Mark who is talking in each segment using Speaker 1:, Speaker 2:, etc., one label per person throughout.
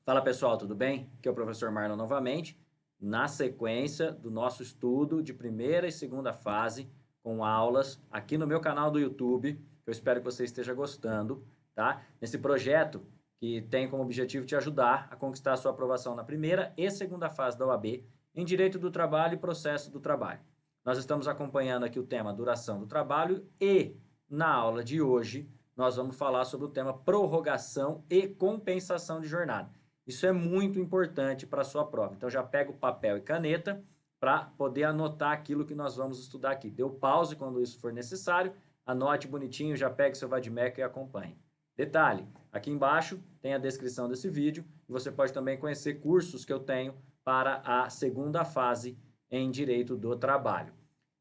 Speaker 1: Fala pessoal, tudo bem? Aqui é o professor Marlon novamente, na sequência do nosso estudo de primeira e segunda fase, com aulas aqui no meu canal do YouTube, que eu espero que você esteja gostando, tá? Nesse projeto que tem como objetivo te ajudar a conquistar a sua aprovação na primeira e segunda fase da OAB em Direito do Trabalho e Processo do Trabalho. Nós estamos acompanhando aqui o tema duração do trabalho e, na aula de hoje, nós vamos falar sobre o tema prorrogação e compensação de jornada. Isso é muito importante para a sua prova. Então já pega o papel e caneta para poder anotar aquilo que nós vamos estudar aqui. Dê o pause quando isso for necessário, anote bonitinho, já pegue seu vadimeco e acompanhe. Detalhe, aqui embaixo tem a descrição desse vídeo e você pode também conhecer cursos que eu tenho para a segunda fase em Direito do Trabalho.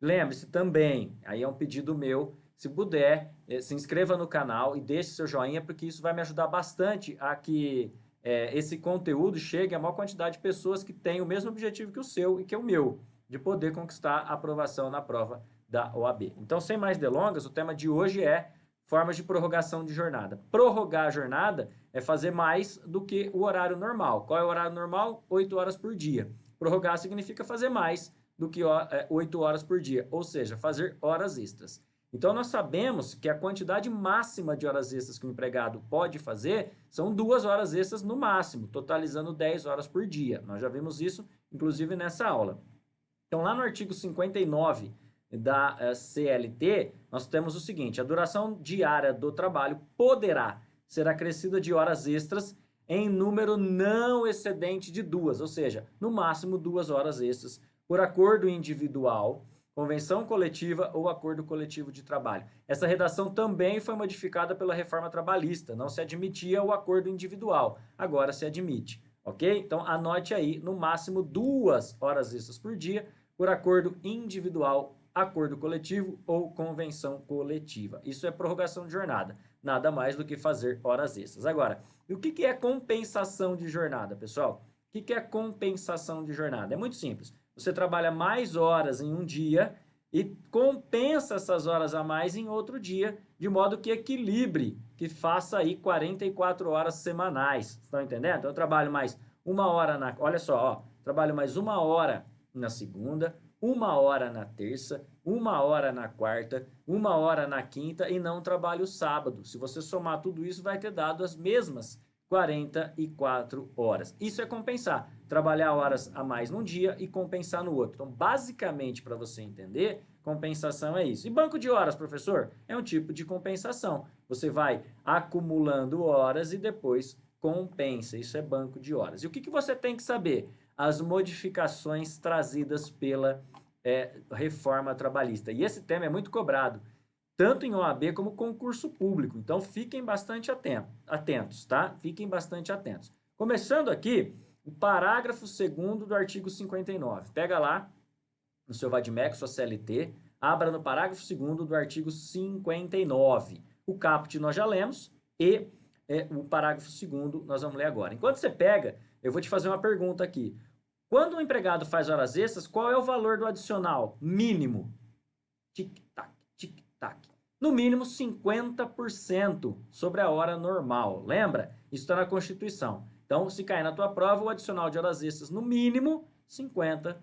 Speaker 1: Lembre-se também, aí é um pedido meu, se puder, se inscreva no canal e deixe seu joinha, porque isso vai me ajudar bastante a que esse conteúdo chegue a maior quantidade de pessoas que têm o mesmo objetivo que o seu e que é o meu, de poder conquistar a aprovação na prova da OAB. Então, sem mais delongas, o tema de hoje é formas de prorrogação de jornada. Prorrogar a jornada é fazer mais do que o horário normal. Qual é o horário normal? 8 horas por dia. Prorrogar significa fazer mais do que 8 horas por dia, ou seja, fazer horas extras. Então, nós sabemos que a quantidade máxima de horas extras que o empregado pode fazer são 2 horas extras no máximo, totalizando 10 horas por dia. Nós já vimos isso, inclusive, nessa aula. Então, lá no artigo 59 da CLT, nós temos o seguinte: a duração diária do trabalho poderá ser acrescida de horas extras em número não excedente de 2, ou seja, no máximo 2 horas extras, por acordo individual, convenção coletiva ou acordo coletivo de trabalho. Essa redação também foi modificada pela reforma trabalhista, não se admitia o acordo individual, agora se admite, ok? Então anote aí, no máximo 2 horas extras por dia, por acordo individual, acordo coletivo ou convenção coletiva. Isso é prorrogação de jornada, nada mais do que fazer horas extras. Agora, e o que é compensação de jornada, pessoal? O que é compensação de jornada? É muito simples. Você trabalha mais horas em um dia e compensa essas horas a mais em outro dia, de modo que equilibre, que faça aí 44 horas semanais. Estão entendendo? Então eu trabalho mais 1 hora olha só, ó, trabalho mais 1 hora na segunda, 1 hora na terça, 1 hora na quarta, 1 hora na quinta e não trabalho sábado. Se você somar tudo isso, vai ter dado as mesmas 44 horas. Isso é compensar, trabalhar horas a mais num dia e compensar no outro. Então, basicamente, para você entender, compensação é isso. E banco de horas, professor? É um tipo de compensação. Você vai acumulando horas e depois compensa. Isso é banco de horas. E o que você tem que saber? As modificações trazidas pela reforma trabalhista. E esse tema é muito cobrado, tanto em OAB como concurso público. Então, fiquem bastante atentos, tá? Fiquem bastante atentos. Começando aqui, o parágrafo 2º do artigo 59. Pega lá no seu Vadmec, sua CLT, abra no parágrafo 2º do artigo 59. O caput nós já lemos e o parágrafo 2º nós vamos ler agora. Enquanto você pega, eu vou te fazer uma pergunta aqui. Quando o empregado faz horas extras, qual é o valor do adicional mínimo? Tic-tac, tic-tac. No mínimo 50% sobre a hora normal. Lembra? Isso está na Constituição. Então, se cair na tua prova, o adicional de horas extras, no mínimo 50%.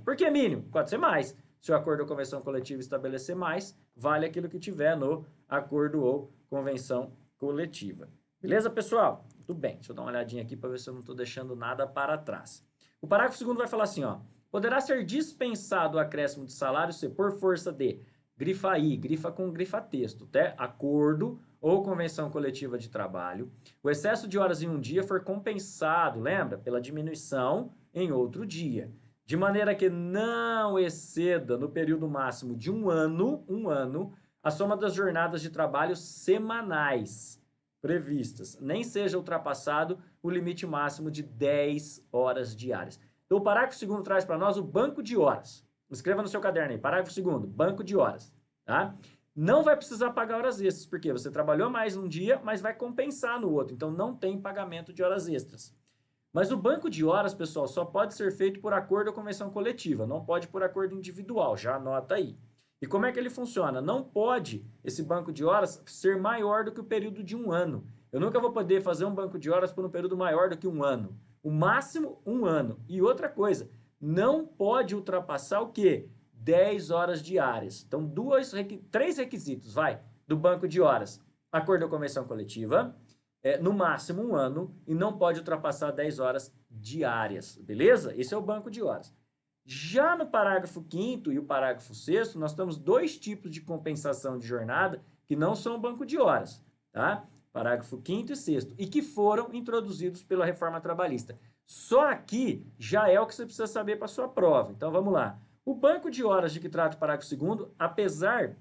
Speaker 1: Por que mínimo? Pode ser mais. Se o acordo ou convenção coletiva estabelecer mais, vale aquilo que tiver no acordo ou convenção coletiva. Beleza, pessoal? Muito bem. Deixa eu dar uma olhadinha aqui para ver se eu não estou deixando nada para trás. O parágrafo 2º vai falar assim, ó. Poderá ser dispensado o acréscimo de salário se por força de, grifa aí, grifa com grifa texto, tá? Acordo ou convenção coletiva de trabalho, o excesso de horas em um dia for compensado, lembra? Pela diminuição em outro dia, de maneira que não exceda no período máximo de um ano, a soma das jornadas de trabalho semanais previstas, nem seja ultrapassado o limite máximo de 10 horas diárias. Então, o parágrafo 2º traz para nós o banco de horas. Escreva no seu caderno aí, parágrafo 2º, banco de horas, tá? Não vai precisar pagar horas extras, porque você trabalhou mais um dia, mas vai compensar no outro, então não tem pagamento de horas extras. Mas o banco de horas, pessoal, só pode ser feito por acordo ou convenção coletiva, não pode por acordo individual, já anota aí. E como é que ele funciona? Não pode esse banco de horas ser maior do que o período de um ano. Eu nunca vou poder fazer um banco de horas por um período maior do que um ano. O máximo, um ano. E outra coisa, não pode ultrapassar o quê? 10 horas diárias. Então, três requisitos, vai, do banco de horas. Acordo ou convenção coletiva, no máximo um ano, e não pode ultrapassar 10 horas diárias, beleza? Esse é o banco de horas. Já no parágrafo 5º e o parágrafo 6º, nós temos dois tipos de compensação de jornada que não são banco de horas, tá? Parágrafo 5º e 6º, e que foram introduzidos pela reforma trabalhista. Só aqui já é o que você precisa saber para a sua prova. Então, vamos lá. O banco de horas de que trata o parágrafo 2º, apesar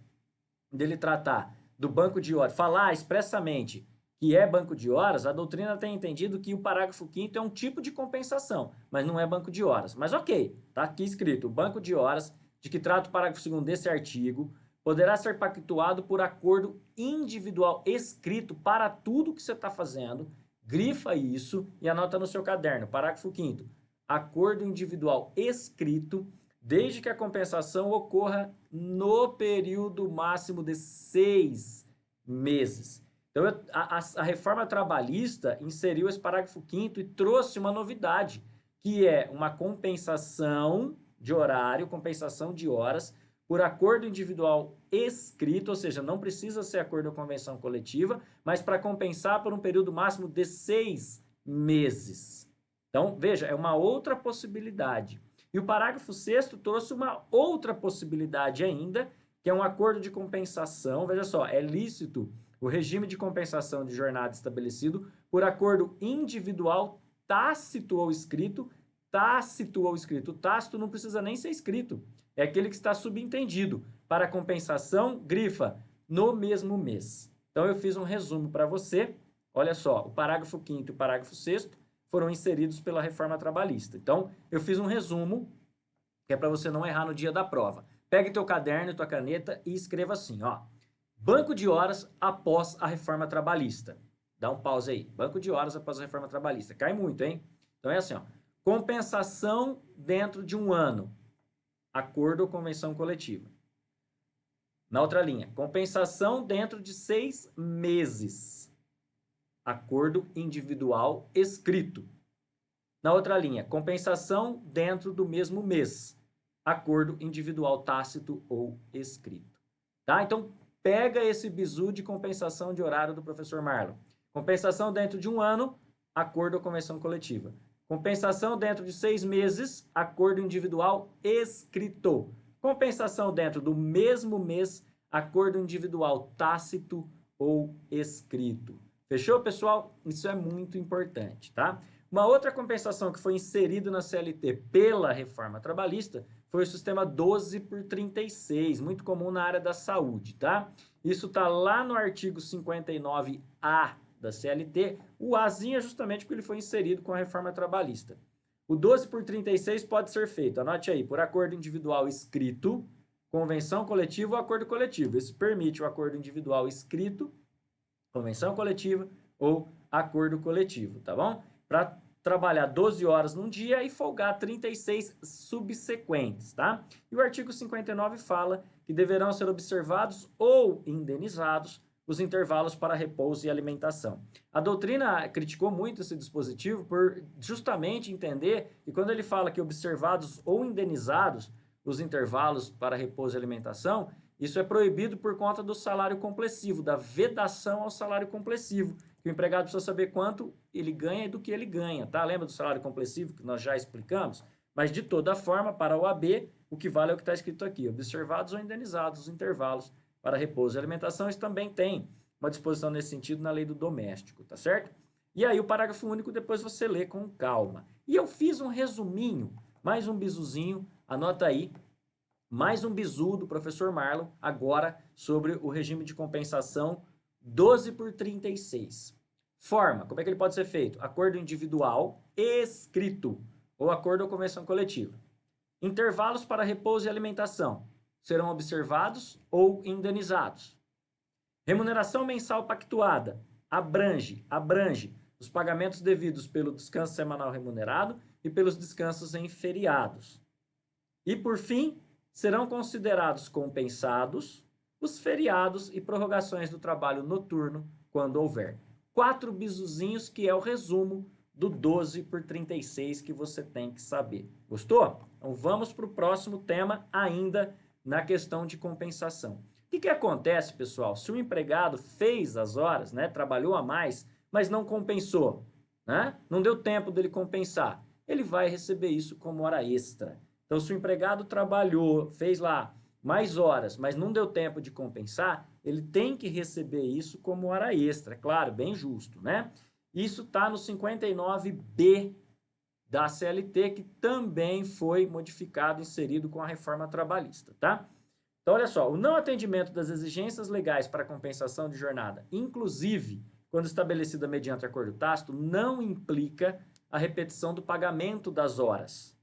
Speaker 1: dele tratar do banco de horas, falar expressamente que é banco de horas, a doutrina tem entendido que o parágrafo 5º é um tipo de compensação, mas não é banco de horas. Mas ok, tá aqui escrito, o banco de horas de que trata o parágrafo 2º desse artigo poderá ser pactuado por acordo individual escrito para tudo que você está fazendo. Grifa isso e anota no seu caderno. Parágrafo 5º. Acordo individual escrito, desde que a compensação ocorra no período máximo de 6 meses. Então, a reforma trabalhista inseriu esse parágrafo 5º e trouxe uma novidade, que é uma compensação de horário, compensação de horas, por acordo individual escrito, ou seja, não precisa ser acordo ou convenção coletiva, mas para compensar por um período máximo de 6 meses. Então, veja, é uma outra possibilidade. E o parágrafo 6º trouxe uma outra possibilidade ainda, que é um acordo de compensação. Veja só, é lícito o regime de compensação de jornada estabelecido por acordo individual tácito ou escrito. Tácito ou escrito. O tácito não precisa nem ser escrito. É aquele que está subentendido. Para compensação, grifa, no mesmo mês. Então, eu fiz um resumo para você. Olha só, o parágrafo 5º e o parágrafo 6º foram inseridos pela reforma trabalhista. Então, eu fiz um resumo, que é para você não errar no dia da prova. Pegue teu caderno e tua caneta e escreva assim, ó. Banco de horas após a reforma trabalhista. Dá um pause aí. Banco de horas após a reforma trabalhista. Cai muito, hein? Então, é assim, ó. Compensação dentro de um ano. Acordo ou convenção coletiva. Na outra linha, compensação dentro de 6 meses. Acordo individual escrito. Na outra linha, compensação dentro do mesmo mês. Acordo individual tácito ou escrito. Tá? Então, pega esse bizu de compensação de horário do professor Marlon. Compensação dentro de um ano, acordo ou convenção coletiva. Compensação dentro de 6 meses, acordo individual escrito. Compensação dentro do mesmo mês, acordo individual tácito ou escrito. Fechou, pessoal? Isso é muito importante, tá? Uma outra compensação que foi inserida na CLT pela reforma trabalhista foi o sistema 12/36, muito comum na área da saúde, tá? Isso está lá no artigo 59A da CLT. O Azinho é justamente porque ele foi inserido com a reforma trabalhista. O 12/36 pode ser feito, anote aí, por acordo individual escrito, convenção coletiva ou acordo coletivo. Isso permite o acordo individual escrito, convenção coletiva ou acordo coletivo, tá bom? Para trabalhar 12 horas num dia e folgar 36 subsequentes, tá? E o artigo 59 fala que deverão ser observados ou indenizados os intervalos para repouso e alimentação. A doutrina criticou muito esse dispositivo por justamente entender que quando ele fala que observados ou indenizados os intervalos para repouso e alimentação, isso é proibido por conta do salário complessivo, da vedação ao salário complessivo, que o empregado precisa saber quanto ele ganha e do que ele ganha, tá? Lembra do salário complessivo que nós já explicamos? Mas, de toda forma, para o AB, o que vale é o que está escrito aqui, observados ou indenizados os intervalos para repouso e alimentação. Isso também tem uma disposição nesse sentido na lei do doméstico, tá certo? E aí o parágrafo único depois você lê com calma. E eu fiz um resuminho, mais um bizuzinho, anota aí, mais um bizu do professor Marlon, agora sobre o regime de compensação 12/36. Forma, como é que ele pode ser feito? Acordo individual escrito ou acordo ou convenção coletiva. Intervalos para repouso e alimentação serão observados ou indenizados. Remuneração mensal pactuada abrange os pagamentos devidos pelo descanso semanal remunerado e pelos descansos em feriados. E, por fim, serão considerados compensados os feriados e prorrogações do trabalho noturno, quando houver. 4 bizuzinhos, que é o resumo do 12 por 36 que você tem que saber. Gostou? Então vamos para o próximo tema, ainda na questão de compensação. O que acontece, pessoal? Se o empregado fez as horas, né, trabalhou a mais, mas não compensou, né? Não deu tempo dele compensar, ele vai receber isso como hora extra. Então, se o empregado trabalhou, fez lá mais horas, mas não deu tempo de compensar, ele tem que receber isso como hora extra, claro, bem justo, né? Isso está no 59B da CLT, que também foi modificado, inserido com a reforma trabalhista, tá? Então, olha só, o não atendimento das exigências legais para compensação de jornada, inclusive quando estabelecida mediante acordo tácito, não implica a repetição do pagamento das horas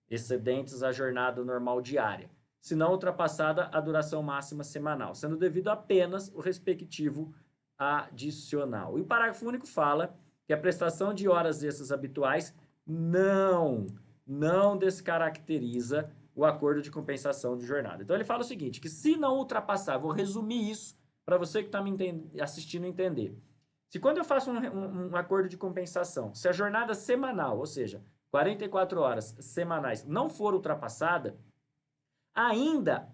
Speaker 1: excedentes à jornada normal diária, se não ultrapassada a duração máxima semanal, sendo devido apenas o respectivo adicional. E o parágrafo único fala que a prestação de horas extras habituais não descaracteriza o acordo de compensação de jornada. Então ele fala o seguinte, que se não ultrapassar, vou resumir isso para você que está me assistindo entender. Se quando eu faço um acordo de compensação, se a jornada semanal, ou seja, 44 horas semanais, não for ultrapassada, ainda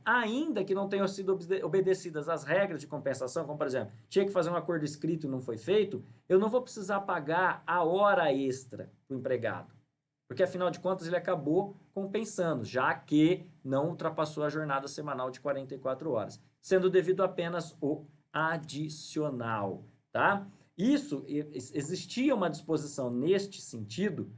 Speaker 1: que não tenham sido obedecidas as regras de compensação, como por exemplo, tinha que fazer um acordo escrito e não foi feito, eu não vou precisar pagar a hora extra para o empregado. Porque afinal de contas ele acabou compensando, já que não ultrapassou a jornada semanal de 44 horas, sendo devido apenas o adicional, tá? Isso, existia uma disposição neste sentido,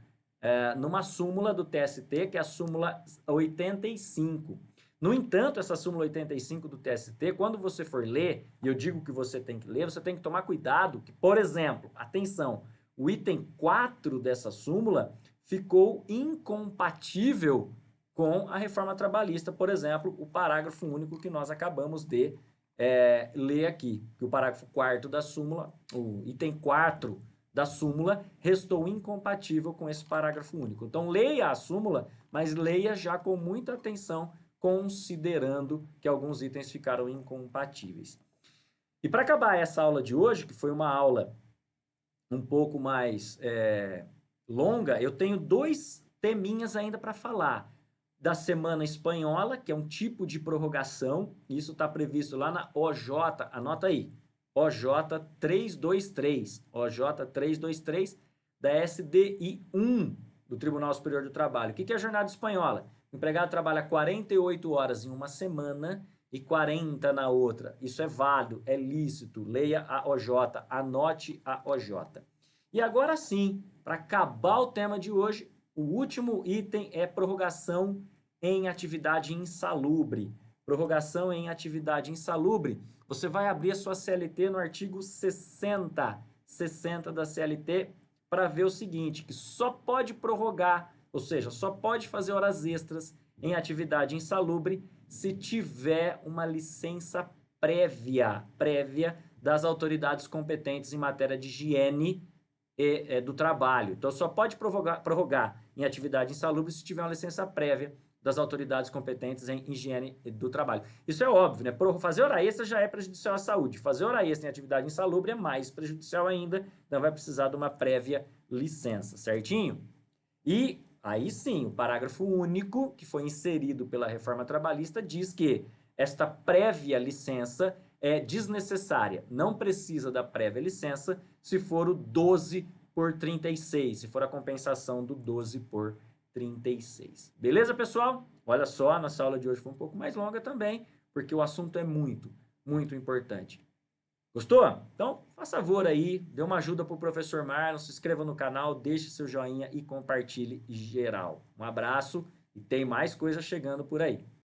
Speaker 1: numa súmula do TST, que é a súmula 85. No entanto, essa súmula 85 do TST, quando você for ler, e eu digo que você tem que ler, você tem que tomar cuidado que, por exemplo, atenção, o item 4 dessa súmula ficou incompatível com a reforma trabalhista, por exemplo, o parágrafo único que nós acabamos de ler aqui, que o parágrafo 4º da súmula, o item 4 da súmula, restou incompatível com esse parágrafo único. Então, leia a súmula, mas leia já com muita atenção, considerando que alguns itens ficaram incompatíveis. E para acabar essa aula de hoje, que foi uma aula um pouco mais longa, eu tenho 2 teminhas ainda para falar. Da semana espanhola, que é um tipo de prorrogação, isso está previsto lá na OJ, anota aí, OJ 323, OJ 323 da SDI 1 do Tribunal Superior do Trabalho. O que é a jornada espanhola? O empregado trabalha 48 horas em uma semana e 40 na outra. Isso é válido, é lícito. Leia a OJ, anote a OJ. E agora sim, para acabar o tema de hoje, o último item é prorrogação em atividade insalubre. Prorrogação em atividade insalubre. Você vai abrir a sua CLT no artigo 60 da CLT para ver o seguinte, que só pode prorrogar, ou seja, só pode fazer horas extras em atividade insalubre se tiver uma licença prévia das autoridades competentes em matéria de higiene do trabalho. Então, só pode prorrogar em atividade insalubre se tiver uma licença prévia das autoridades competentes em higiene do trabalho. Isso é óbvio, né? Fazer hora extra já é prejudicial à saúde. Fazer hora extra em atividade insalubre é mais prejudicial ainda, então vai precisar de uma prévia licença, certinho? E aí sim, o parágrafo único que foi inserido pela reforma trabalhista diz que esta prévia licença é desnecessária, não precisa da prévia licença se for o 12 por 36, se for a compensação do 12 por 36. Beleza, pessoal? Olha só, a nossa aula de hoje foi um pouco mais longa também, porque o assunto é muito, muito importante. Gostou? Então, faça favor aí, dê uma ajuda para o professor Marlon, se inscreva no canal, deixe seu joinha e compartilhe geral. Um abraço e tem mais coisa chegando por aí.